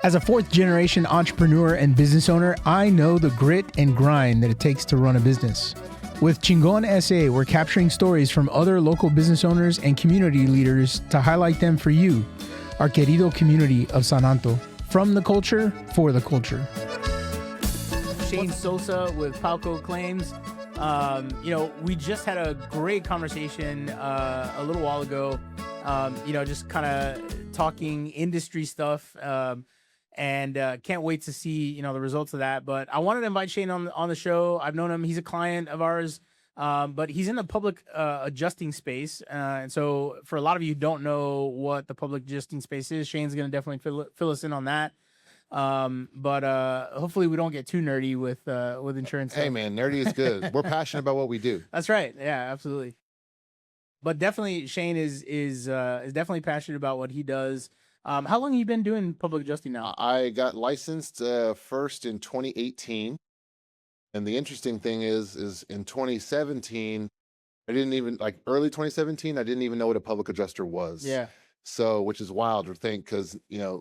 As a fourth-generation entrepreneur and business owner, I know the grit and grind that it takes to run a business. With Chingon SA, we're capturing stories from other local business owners and community leaders to highlight them for you, our querido community of San Anto. From the culture, for the culture. Shane Sosa with Palco Claims. We just had a great conversation a little while ago, just kind of talking industry stuff, and can't wait to see, the results of that. But I wanted to invite Shane on the show. I've known him. He's a client of ours, but he's in the public adjusting space. And so for a lot of you who don't know what the public adjusting space is, Shane's going to definitely fill us in on that. But hopefully we don't get too nerdy with insurance stuff. Hey man, nerdy is good. We're passionate about what we do. That's right. Yeah, absolutely. But definitely Shane is definitely passionate about what he does. How long have you been doing public adjusting now? I got licensed first in 2018. And the interesting thing is in 2017, I didn't even, early 2017, I didn't even know what a public adjuster was. Yeah. So, which is wild to think because,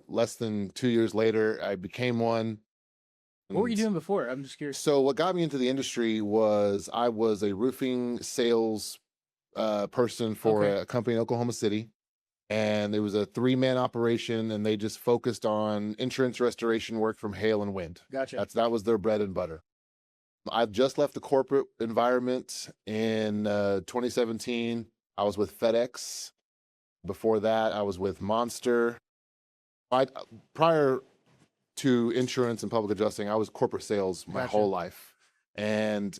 less than 2 years later, I became one. What were you doing before? I'm just curious. So what got me into the industry was I was a roofing sales person for a company in Oklahoma City. And it was a 3-man operation, and they just focused on insurance restoration work from hail and wind. Gotcha. That was their bread and butter. I just left the corporate environment in 2017. I was with FedEx. Before that, I was with Monster. Prior to insurance and public adjusting, I was corporate sales my whole life. And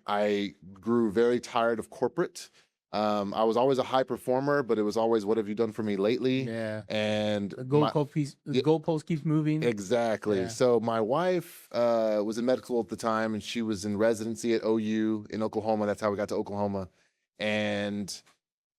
I grew very tired of corporate. I was always a high performer, but it was always, what have you done for me lately? Yeah. And the goalpost keeps moving. Exactly. Yeah. So my wife was in medical at the time, and she was in residency at OU in Oklahoma. That's how we got to Oklahoma. And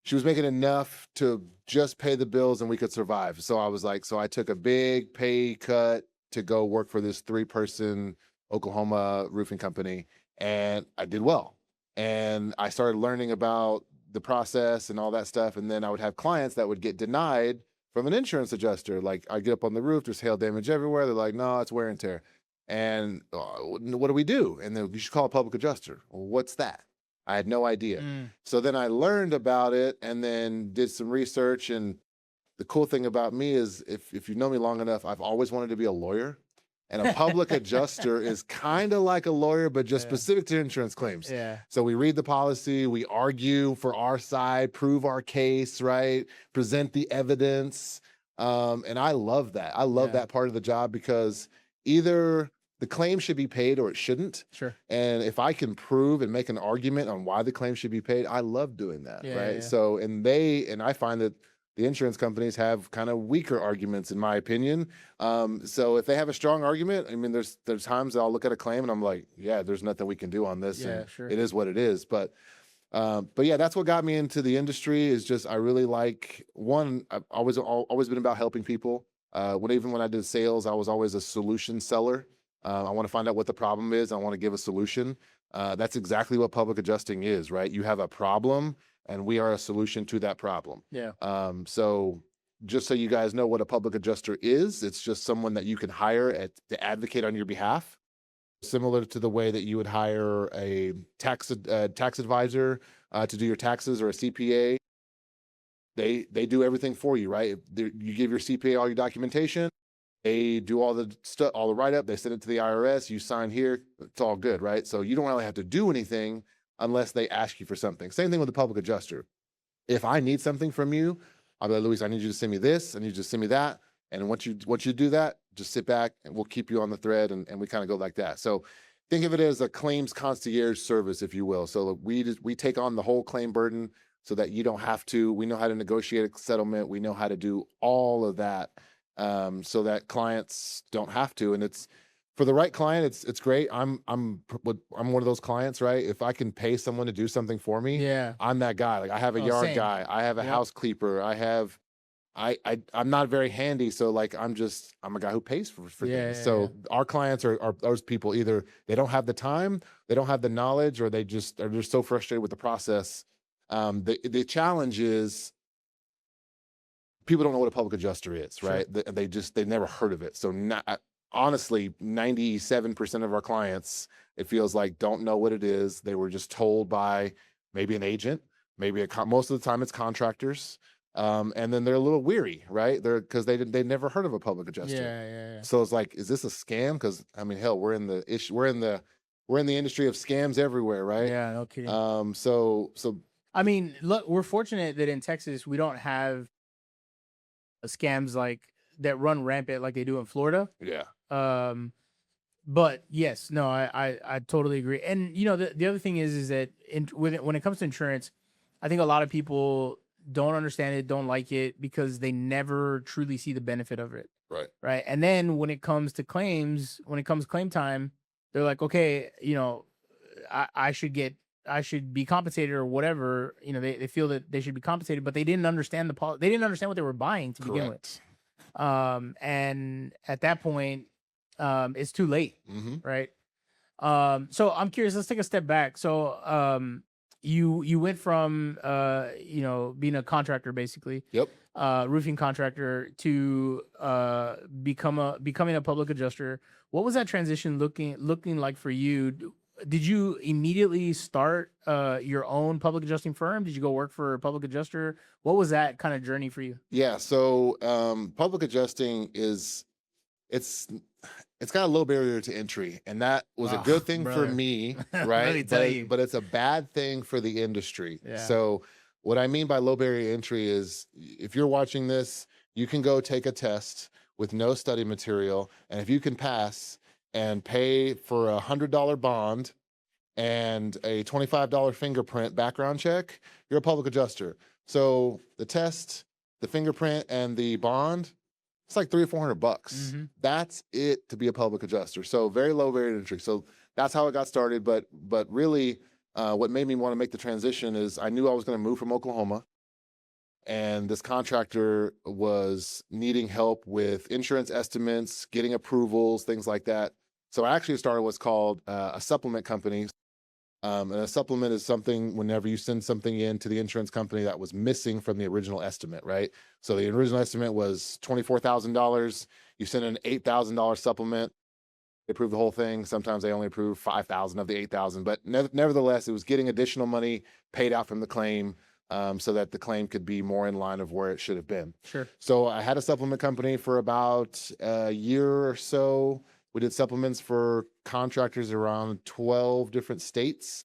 she was making enough to just pay the bills and we could survive. So I was so I took a big pay cut to go work for this 3-person Oklahoma roofing company, and I did well. And I started learning about the process and all that stuff. And then I would have clients that would get denied from an insurance adjuster. I'd get up on the roof, there's hail damage everywhere. They're like, no, it's wear and tear. And what do we do? And then you should call a public adjuster. Well, what's that? I had no idea. So then I learned about it and then did some research. And the cool thing about me is if you know me long enough, I've always wanted to be a lawyer. And a public adjuster is kind of like a lawyer, but just specific to insurance claims. Yeah. So we read the policy, we argue for our side, prove our case, right? Present the evidence. And I love that. I love that part of the job because either the claim should be paid or it shouldn't. Sure. And if I can prove and make an argument on why the claim should be paid, I love doing that, right? Yeah. So, and I find that the insurance companies have kind of weaker arguments, in my opinion. So if they have a strong argument, I mean, there's times that I'll look at a claim and I'm like, yeah, there's nothing we can do on this. Yeah, and sure. It is what it is. But yeah, that's what got me into the industry is just, I really I've always been about helping people. Even when I did sales, I was always a solution seller. I want to find out what the problem is. I want to give a solution. That's exactly what public adjusting is, right? You have a problem and we are a solution to that problem. Yeah. So just so you guys know what a public adjuster is, it's just someone that you can hire to advocate on your behalf, similar to the way that you would hire a tax advisor to do your taxes or a CPA. They do everything for you, right? You give your CPA all your documentation, they do all the stuff, all the write-up, they send it to the IRS, you sign here, it's all good, right? So you don't really have to do anything unless they ask you for something. Same thing with the public adjuster. If I need something from you, I'll be like, Luis, I need you to send me this, I need you to send me that. And once you do that, just sit back and we'll keep you on the thread and we kind of go like that. So think of it as a claims concierge service, if you will. So we take on the whole claim burden so that you don't have to. We know how to negotiate a settlement. We know how to do all of that so that clients don't have to. And it's for the right client, it's great. I'm one of those clients, right? If I can pay someone to do something for me, I'm that guy. I have a yard guy, I have a house cleaner, I'm not very handy, so I'm a guy who pays for things. So our clients are those people, either they don't have the time, they don't have the knowledge, or they're just so frustrated with the process. The challenge is people don't know what a public adjuster is, Sure. right? They never heard of it. So honestly, 97% of our clients, it feels like, don't know what it is. They were just told by maybe an agent, maybe most of the time it's contractors. And then they're a little weary, right? Because they never heard of a public adjuster. Yeah. So it's like, is this a scam? Because I mean, hell, we're in the industry of scams everywhere, right? Yeah, no kidding. So I mean, look, we're fortunate that in Texas we don't have scams like that run rampant like they do in Florida. yeah. But yes, no, I totally agree. And you know, the other thing is that when it comes to insurance, I think a lot of people don't understand it, don't like it because they never truly see the benefit of it. Right. And then when it comes to claims, when it comes claim time, they're like, okay, you know, I should be compensated or whatever. You know, they feel that they should be compensated, but they didn't understand they didn't understand what they were buying to begin with. And at that point, it's too late. Right. So I'm curious, let's take a step back. So, you went from, you know, being a contractor, basically, roofing contractor, to becoming a public adjuster. What was that transition looking like for you? Did you immediately start your own public adjusting firm? Did you go work for a public adjuster? What was that kind of journey for you? Yeah. So public adjusting it's got a low barrier to entry, and that was a good thing for me, right? Let me tell you. But it's a bad thing for the industry. Yeah. So what I mean by low barrier to entry is, if you're watching this, you can go take a test with no study material, and if you can pass and pay for $100 bond and a $25 fingerprint background check, you're a public adjuster. So the test, the fingerprint, and the bond, it's like $300 or $400. That's it to be a public adjuster. So very low barrier to entry. So that's how it got started. But really, what made me want to make the transition is I knew I was going to move from Oklahoma, and this contractor was needing help with insurance estimates, getting approvals, things like that. So I actually started what's called a supplement company. And a supplement is something whenever you send something in to the insurance company that was missing from the original estimate, right? So the original estimate was $24,000. You send an $8,000 supplement. They approve the whole thing. Sometimes they only approve 5,000 of the 8,000, but nevertheless, it was getting additional money paid out from the claim, so that the claim could be more in line of where it should have been. Sure. So I had a supplement company for about a year or so. We did supplements for contractors around 12 different states.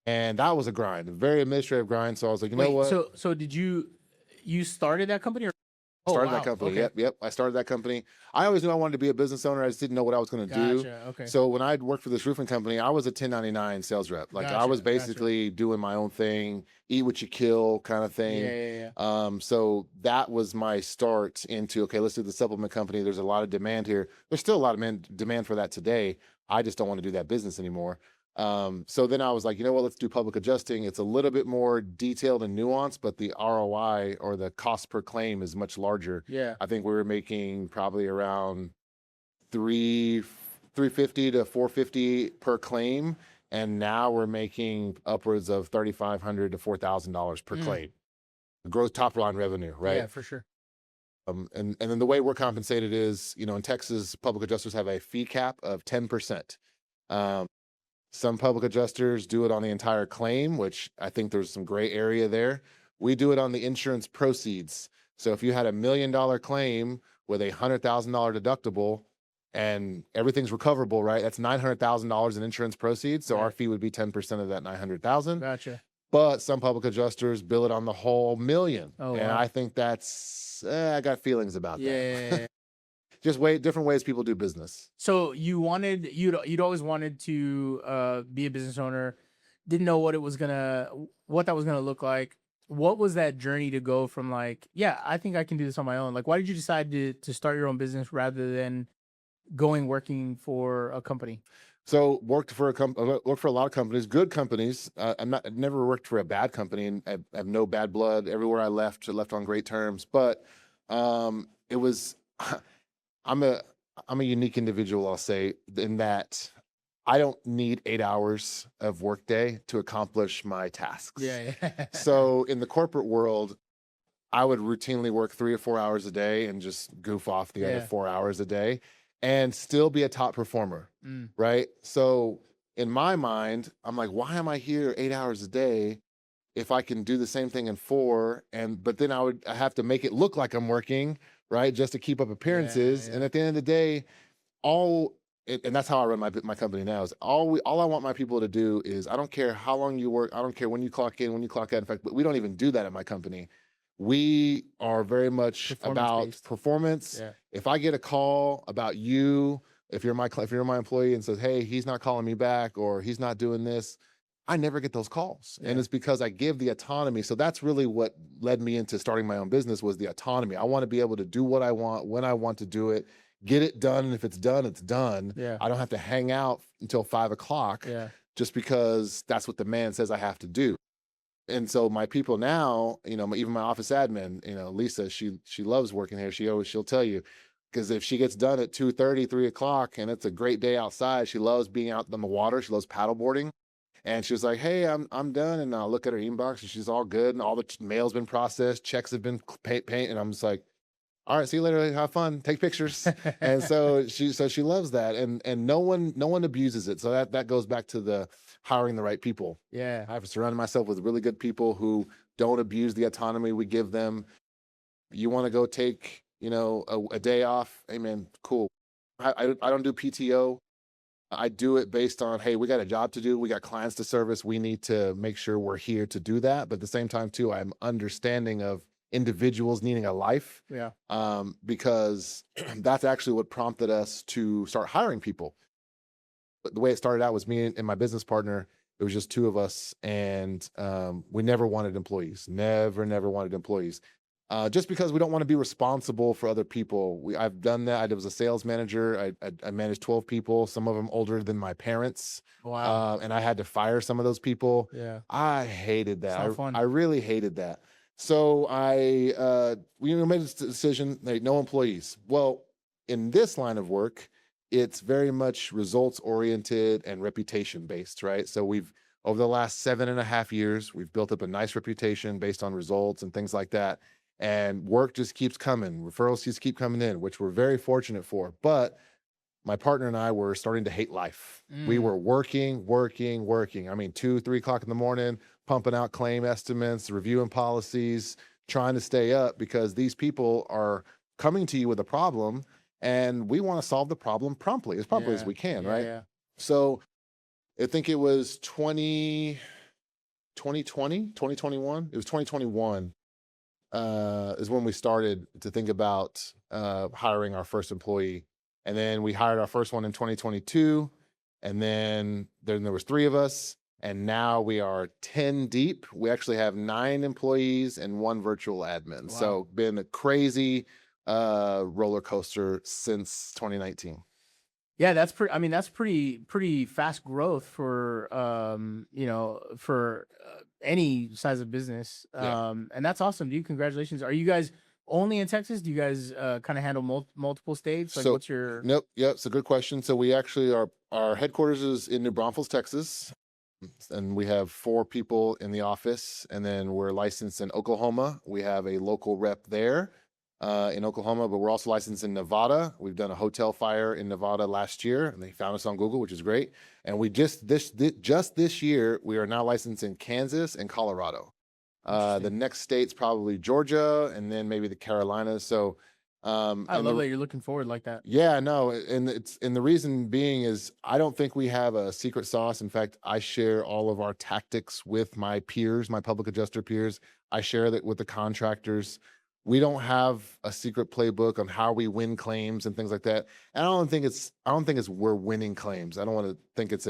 And that was a grind, a very administrative grind. So I was like, you know what? So did you started that company? Or? Started that company. Okay. Yep. I started that company. I always knew I wanted to be a business owner. I just didn't know what I was going to do. Okay. So when I'd worked for this roofing company, I was a 1099 sales rep. Like I was basically doing my own thing, eat what you kill kind of thing. Yeah. So that was my start into, okay, let's do the supplement company. There's a lot of demand here. There's still a lot of demand for that today. I just don't want to do that business anymore. So then I was like, you know what, let's do public adjusting. It's a little bit more detailed and nuanced, but the ROI, or the cost per claim, is much larger. Yeah. I think we were making probably around $350 to $450 per claim. And now we're making upwards of $3,500 to $4,000 per claim. Gross top line revenue, right? Yeah, for sure. And then the way we're compensated is, you know, in Texas, public adjusters have a fee cap of 10%. Some public adjusters do it on the entire claim, which I think there's some gray area there. We do it on the insurance proceeds. So if you had $1 million claim with a $100,000 deductible and everything's recoverable, right? That's $900,000 in insurance proceeds. So our fee would be 10% of that 900,000. Gotcha. But some public adjusters bill it on the whole million. Oh, and wow. I think that's, I got feelings about that. Yeah. Just different ways people do business. So you'd always wanted to be a business owner, didn't know what that was gonna look like. What was that journey to go from like, yeah, I think I can do this on my own? Like, why did you decide to start your own business rather than working for a company? So worked for a lot of companies, good companies. I've never worked for a bad company, and I have no bad blood. Everywhere I left on great terms. But it was. I'm a unique individual, I'll say, in that I don't need 8 hours of workday to accomplish my tasks. Yeah. So in the corporate world, I would routinely work 3 or 4 hours a day and just goof off the other 4 hours a day and still be a top performer, right? So in my mind, I'm like, why am I here 8 hours a day if I can do the same thing in 4? But then I have to make it look like I'm working, right? Just to keep up appearances. And at the end of the day, and that's how I run my company now, is all I want my people to do is, I don't care how long you work. I don't care when you clock in, when you clock out. In fact, we don't even do that at my company. We are very much about performance. Yeah. If I get a call about you, if you're my employee and says, hey, he's not calling me back or he's not doing this, I never get those calls. And it's because I give the autonomy. So that's really what led me into starting my own business, was the autonomy. I want to be able to do what I want, when I want to do it, get it done. And if it's done, it's done. Yeah. I don't have to hang out until 5 o'clock just because that's what the man says I have to do. And so my people now, even my office admin, Lisa, she loves working here. She'll tell you, because if she gets done at 2:30, 3 o'clock, and it's a great day outside, she loves being out on the water. She loves paddle boarding. And she was like, hey, I'm done. And I'll look at her inbox and she's all good. And all the mail's been processed. Checks have been paid. And I'm just like, all right, see you later. Have fun. Take pictures. And so she loves that. And no one abuses it. So that goes back to the hiring the right people. Yeah. I have surrounded myself with really good people who don't abuse the autonomy we give them. You want to go take, a day off? Hey man, cool. I don't do PTO. I do it based on, hey, we got a job to do. We got clients to service. We need to make sure we're here to do that. But at the same time too, I'm understanding of individuals needing a life. Yeah. Because that's actually what prompted us to start hiring people. But the way it started out was me and my business partner. It was just 2 of us, and we never wanted employees. Never wanted employees. Just because we don't want to be responsible for other people. I've done that. I was a sales manager. I managed 12 people, some of them older than my parents. Wow. And I had to fire some of those people. Yeah. I hated that. It's not fun. I really hated that. So we made a decision, like, no employees. Well, in this line of work, it's very much results oriented and reputation based, right? So over the last 7.5 years, we've built up a nice reputation based on results and things like that. And work just keeps coming. Referrals just keep coming in, which we're very fortunate for. But my partner and I were starting to hate life. We were working. I mean, 2, 3 o'clock in the morning, pumping out claim estimates, reviewing policies, trying to stay up, because these people are coming to you with a problem and we want to solve the problem promptly as we can, right? Yeah. So I think it was 2020, 2021. It was 2021 is when we started to think about hiring our first employee. And then we hired our first one in 2022. And then there was 3 of us. And now we are 10 deep. We actually have 9 employees and 1 virtual admin. Wow. So been a crazy roller coaster since 2019. Yeah, that's pretty fast growth for any size of business. And that's awesome, dude. Congratulations. Are you guys only in Texas? Do you guys kind of handle multiple states? Like, what's your? Nope. Yep. It's a good question. So we actually our headquarters is in New Braunfels, Texas, and we have 4 people in the office. And then we're licensed in Oklahoma. We have a local rep there in Oklahoma, but we're also licensed in Nevada. We've done a hotel fire in Nevada last year, and they found us on Google, which is great. And we just this year, we are now licensed in Kansas and Colorado. The next state's probably Georgia, and then maybe the Carolinas. So I love that you're looking forward like that. Yeah, no, and the reason being is I don't think we have a secret sauce. In fact, I share all of our tactics with my peers, my public adjuster peers. I share that with the contractors. We don't have a secret playbook on how we win claims and things like that. And I don't think it's we're winning claims. I don't want to think it's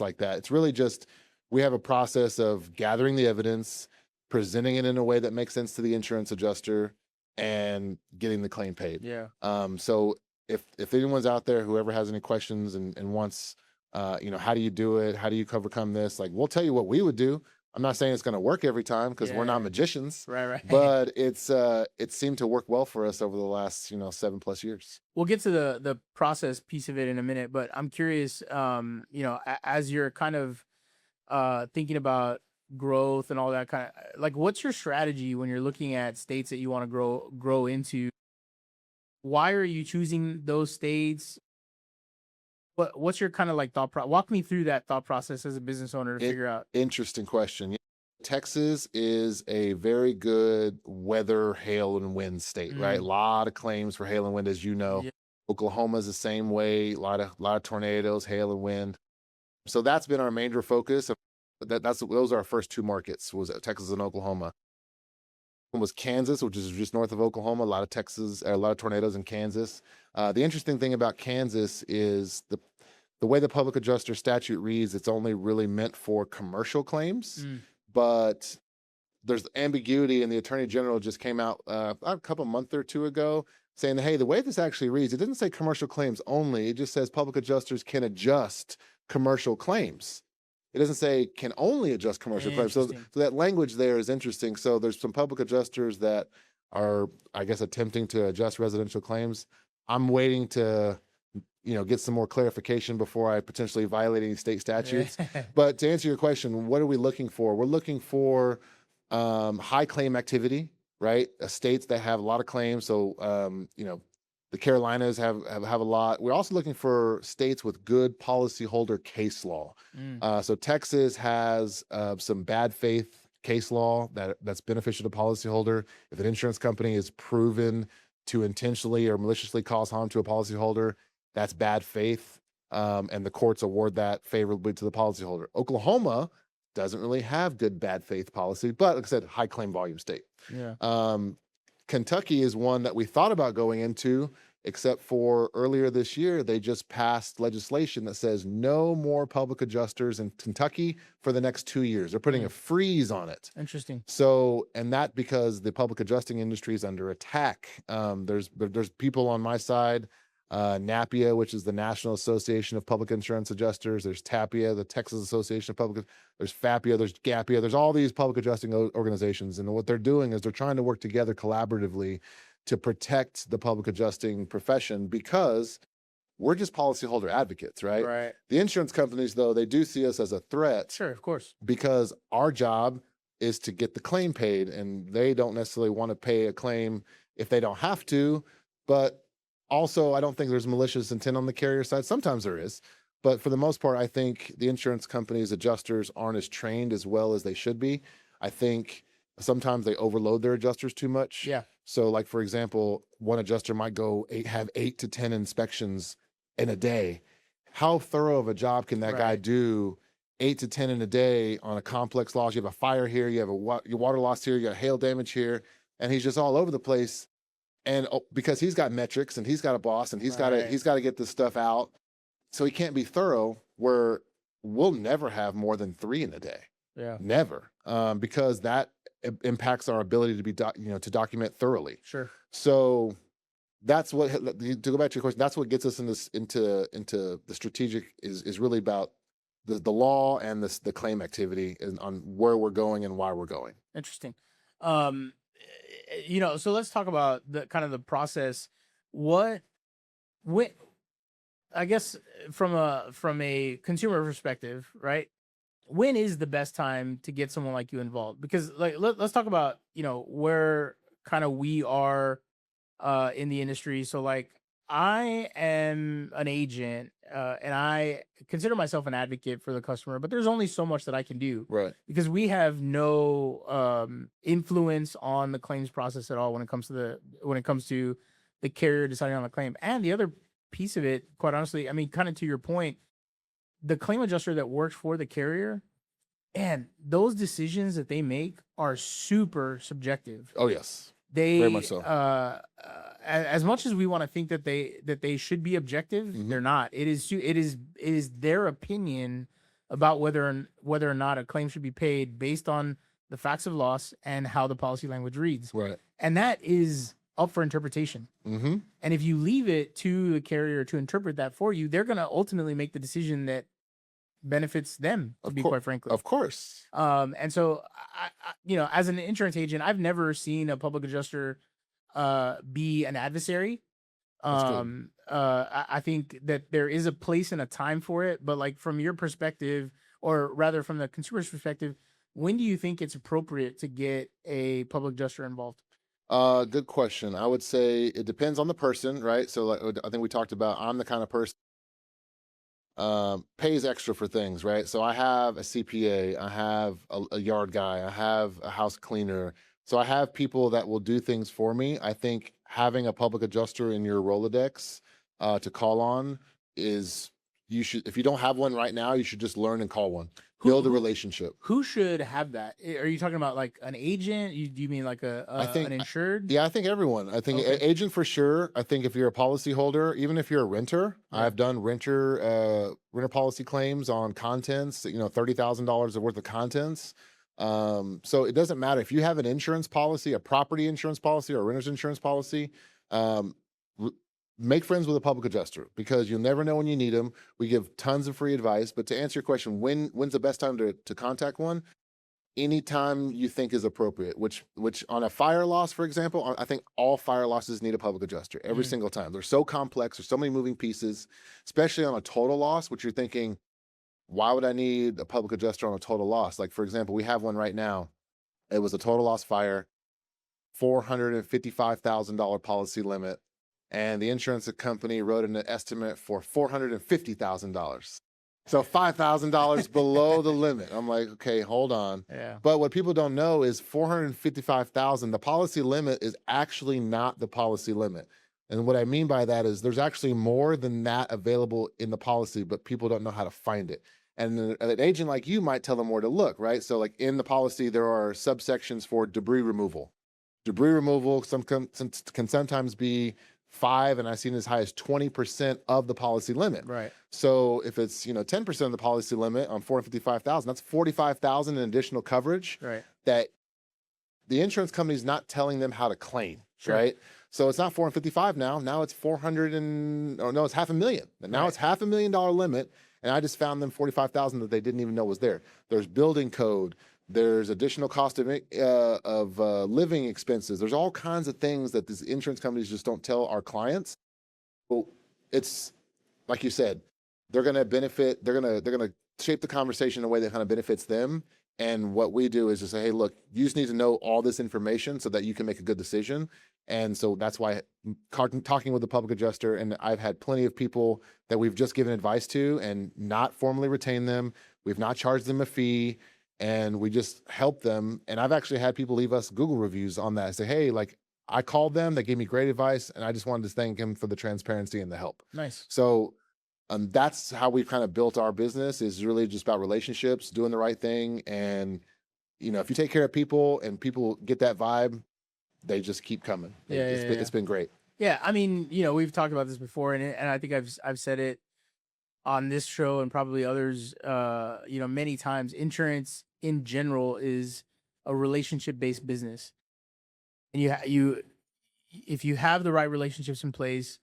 like that. It's really just we have a process of gathering the evidence, presenting it in a way that makes sense to the insurance adjuster, and getting the claim paid. Yeah. So if anyone's out there, whoever has any questions and wants, how do you do it? How do you overcome this? Like, we'll tell you what we would do. I'm not saying it's going to work every time because we're not magicians, right? But it seemed to work well for us over the last 7+ years. We'll get to the process piece of it in a minute, but I'm curious, as you're kind of thinking about growth and all that kind of, like, what's your strategy when you're looking at states that you want to grow into? Why are you choosing those states? What's your kind of like walk me through that thought process as a business owner to figure out. Interesting question. Yeah. Texas is a very good weather, hail, and wind state, right? A lot of claims for hail and wind, as you know. Yeah. Oklahoma is the same way. A lot of tornadoes, hail, and wind. So that's been our major focus. Those are our first two markets, was Texas and Oklahoma. One was Kansas, which is just north of Oklahoma. A lot of tornadoes in Kansas. The interesting thing about Kansas is the way the public adjuster statute reads, it's only really meant for commercial claims, but there's ambiguity, and the Attorney General just came out a month or two ago saying, hey, the way this actually reads, it doesn't say commercial claims only. It just says public adjusters can adjust commercial claims. It doesn't say can only adjust commercial claims. So that language there is interesting. So there's some public adjusters that are, I guess, attempting to adjust residential claims. I'm waiting to, get some more clarification before I potentially violate any state statutes. But to answer your question, what are we looking for? We're looking for high claim activity, right? States that have a lot of claims. So, the Carolinas have a lot. We're also looking for states with good policyholder case law. So Texas has some bad faith case law that's beneficial to policyholder. If an insurance company is proven to intentionally or maliciously cause harm to a policyholder, that's bad faith, and the courts award that favorably to the policyholder. Oklahoma doesn't really have good bad faith policy, but like I said, high claim volume state. Yeah. Kentucky is one that we thought about going into, except for earlier this year, they just passed legislation that says no more public adjusters in Kentucky for the next 2 years. They're putting a freeze on it. Interesting. So, and that because the public adjusting industry is under attack. There's people on my side, NAPIA, which is the National Association of Public Insurance Adjusters. There's TAPIA, the Texas Association of Public. There's FAPIA. There's GAPIA. There's all these public adjusting organizations, and what they're doing is they're trying to work together collaboratively to protect the public adjusting profession, because we're just policyholder advocates, right? Right. The insurance companies, though, they do see us as a threat. Sure, of course. Because our job is to get the claim paid, and they don't necessarily want to pay a claim if they don't have to. But also, I don't think there's malicious intent on the carrier side. Sometimes there is. But for the most part, I think the insurance companies' adjusters aren't as trained as well as they should be. I think sometimes they overload their adjusters too much. Yeah. So, like, for example, one adjuster might have 8 to 10 inspections in a day. How thorough of a job can that guy do? 8 to 10 in a day on a complex loss. You have a fire here, you have your water loss here, you got hail damage here, and he's just all over the place. And because he's got metrics and he's got a boss and he's got to get this stuff out, so he can't be thorough. Where we'll never have more than 3 in a day. Yeah. Never, because that impacts our ability to be to document thoroughly. Sure. So that's what, to go back to your question, that's what gets us into the strategic is really about the law and the claim activity and on where we're going and why we're going. Interesting. So let's talk about the kind of the process. I guess from a consumer perspective, right? When is the best time to get someone like you involved? Because let's talk about, where kind of we are in the industry. So like, I am an agent, and I consider myself an advocate for the customer, but there's only so much that I can do, right? Because we have no influence on the claims process at all when it comes to the carrier deciding on the claim. And the other piece of it, quite honestly, I mean, kind of to your point, the claim adjuster that works for the carrier, and those decisions that they make are super subjective. Oh yes. Very much so. As much as we want to think that they should be objective, they're not. It is their opinion about whether or not a claim should be paid based on the facts of loss and how the policy language reads. Right. And that is up for interpretation. Mm-hmm. And if you leave it to the carrier to interpret that for you, they're going to ultimately make the decision that benefits them, to be quite frankly. Of course. And so, I as an insurance agent, I've never seen a public adjuster be an adversary. I think that there is a place and a time for it, but like from your perspective, or rather from the consumer's perspective, when do you think it's appropriate to get a public adjuster involved? Good question. I would say it depends on the person, right? So like I think we talked about, I'm the kind of person pays extra for things, right? So I have a CPA, I have a yard guy, I have a house cleaner. So I have people that will do things for me. I think having a public adjuster in your Rolodex to call on is, you should, if you don't have one right now, you should just learn and call one. Build a relationship. Who should have that? Are you talking about like an agent? Do you mean like I think an insured? Yeah, I think everyone. I think Okay. agent for sure. I think if you're a policyholder, even if you're a renter, Yeah. I've done renter policy claims on contents, $30,000 worth of contents. So it doesn't matter if you have an insurance policy, a property insurance policy, or a renter's insurance policy. Make friends with a public adjuster, because you'll never know when you need them. We give tons of free advice. But to answer your question, when's the best time to contact one? Anytime you think is appropriate, which on a fire loss, for example, I think all fire losses need a public adjuster every single time. They're so complex. There's so many moving pieces, especially on a total loss, which you're thinking, why would I need a public adjuster on a total loss? Like, for example, we have one right now. It was a total loss fire, $455,000 policy limit. And the insurance company wrote an estimate for $450,000. So $5,000 below the limit. I'm like, okay, hold on. Yeah. But what people don't know is $455,000, the policy limit is actually not the policy limit. And what I mean by that is there's actually more than that available in the policy, but people don't know how to find it. And an agent like you might tell them where to look, right? So like in the policy, there are subsections for debris removal. Debris removal can sometimes be 5, and I've seen as high as 20% of the policy limit. Right. So if it's 10% of the policy limit on $455,000, that's $45,000 in additional coverage. Right. That the insurance company is not telling them how to claim. Sure. Right. So it's not $455 now. Now it's it's $500,000. And now it's $500,000 limit. And I just found them $45,000 that they didn't even know was there. There's building code. There's additional cost of living expenses. There's all kinds of things that these insurance companies just don't tell our clients. Well, it's like you said, they're going to benefit. They're going to shape the conversation in a way that kind of benefits them. And what we do is just say, hey, look, you just need to know all this information so that you can make a good decision. And so that's why talking with the public adjuster, and I've had plenty of people that we've just given advice to and not formally retained them. We've not charged them a fee. And we just help them. And I've actually had people leave us Google reviews on that. I say, hey, like, I called them, they gave me great advice, and I just wanted to thank them for the transparency and the help. Nice. So that's how we've kind of built our business, is really just about relationships, doing the right thing. And, if you take care of people and people get that vibe, they just keep coming. It's been great. Yeah. I mean, we've talked about this before, and I think I've said it on this show and probably others, many times. Insurance in general is a relationship-based business, and if you have the right relationships in place,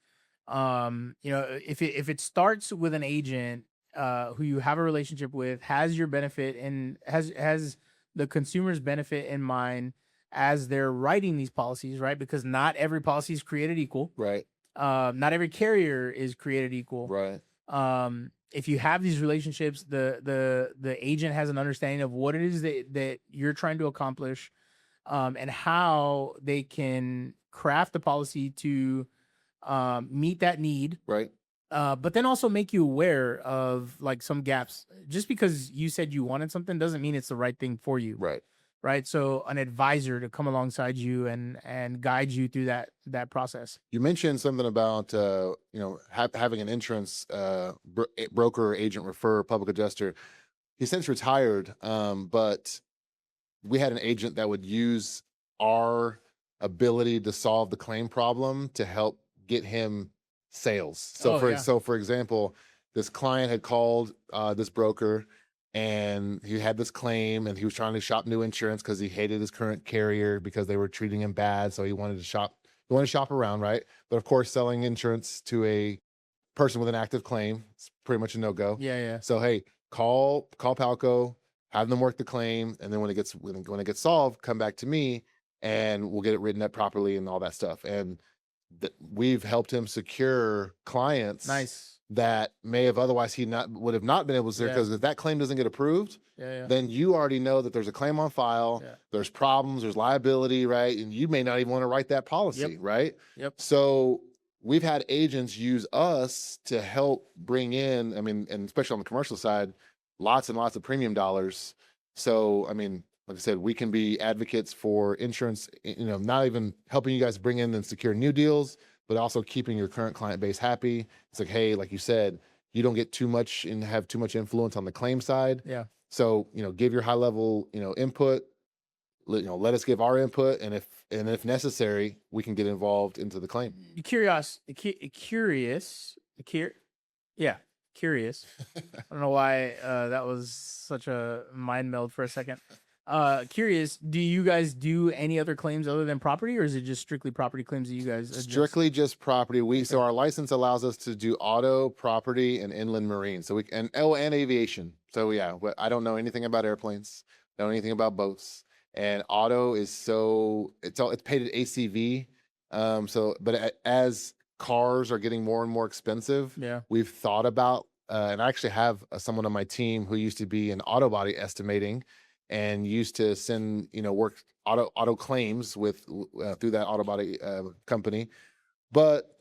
if it starts with an agent who you have a relationship with, has your benefit and has the consumer's benefit in mind as they're writing these policies, right? Because not every policy is created equal. Right. Not every carrier is created equal. Right. If you have these relationships, the agent has an understanding of what it is that you're trying to accomplish, and how they can craft the policy to meet that need. Right. But then also make you aware of like some gaps. Just because you said you wanted something doesn't mean it's the right thing for you. Right. Right. So an advisor to come alongside you and guide you through that process. You mentioned something about having an insurance broker or agent refer public adjuster. He's since retired, but we had an agent that would use our ability to solve the claim problem to help get him sales. So for example, this client had called this broker, and he had this claim, and he was trying to shop new insurance because he hated his current carrier because they were treating him bad. So he wanted to shop around, right? But of course, selling insurance to a person with an active claim, it's pretty much a no-go. Yeah. So hey, call Palco, have them work the claim, and then when it gets solved, come back to me, and we'll get it written up properly and all that stuff. And we've helped him secure clients. Nice. that may have otherwise would have not been able to say, because if that claim doesn't get approved, then you already know that there's a claim on file, there's problems, there's liability, right? And you may not even want to write that policy, right? So we've had agents use us to help bring in, I mean, and especially on the commercial side, lots and lots of premium dollars. So, I mean, like I said, we can be advocates for insurance, you know, not even helping you guys bring in and secure new deals, but also keeping your current client base happy. It's like, hey, like you said, you don't get too much and have too much influence on the claim side. So, you know, give your high level, you know, input, you know, let us give our input. And if necessary, we can get involved into the claim. Curious. I don't know why that was such a mind meld for a second. Curious, do you guys do any other claims other than property, or is it just strictly property claims that you guys adjust? Strictly just property. So our license allows us to do auto, property, and inland marine. So and aviation. So yeah, I don't know anything about airplanes, don't know anything about boats. And auto is it's paid at ACV. But as cars are getting more and more expensive, we've thought about, and I actually have someone on my team who used to be in auto body estimating and used to send, you know, work auto claims with through that auto body company. But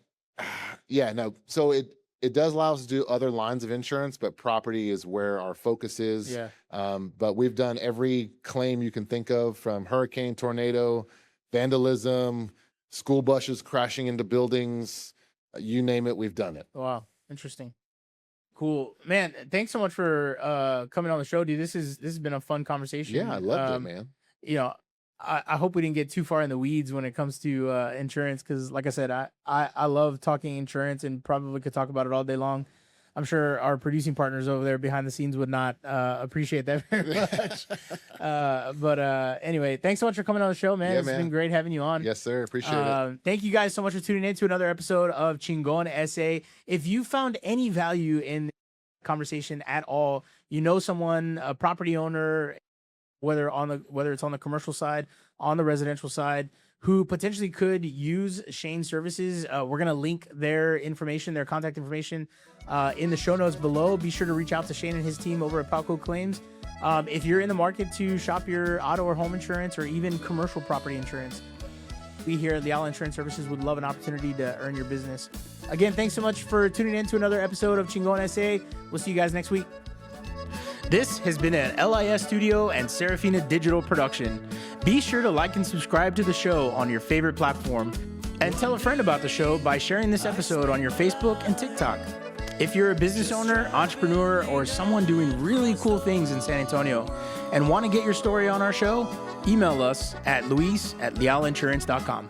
so it does allow us to do other lines of insurance, but property is where our focus is. But we've done every claim you can think of, from hurricane, tornado, vandalism, school buses crashing into buildings, you name it, we've done it. Wow, interesting. Cool, man. Thanks so much for coming on the show, dude. This has been a fun conversation. Yeah, I loved it, man. You know, I hope we didn't get too far in the weeds when it comes to insurance, because like I said, I love talking insurance and probably could talk about it all day long. I'm sure our producing partners over there behind the scenes would not appreciate that very much. But anyway, thanks so much for coming on the show, man. It's been great having you on. Yes, sir. Appreciate it. Thank you guys so much for tuning in to another episode of Chingon SA. If you found any value in the conversation at all, you know someone, a property owner, whether it's on the commercial side, on the residential side, who potentially could use Shane's services, we're going to link their information, their contact information in the show notes below. Be sure to reach out to Shane and his team over at Palco Claims. If you're in the market to shop your auto or home insurance, or even commercial property insurance, we here at Leal Insurance Services would love an opportunity to earn your business. Again, thanks so much for tuning in to another episode of Chingon SA. We'll see you guys next week. This has been an LIS Studio and Serafina Digital production. Be sure to like and subscribe to the show on your favorite platform, and tell a friend about the show by sharing this episode on your Facebook and TikTok. If you're a business owner, entrepreneur, or someone doing really cool things in San Antonio and want to get your story on our show, email us at luis@lealinsurance.com.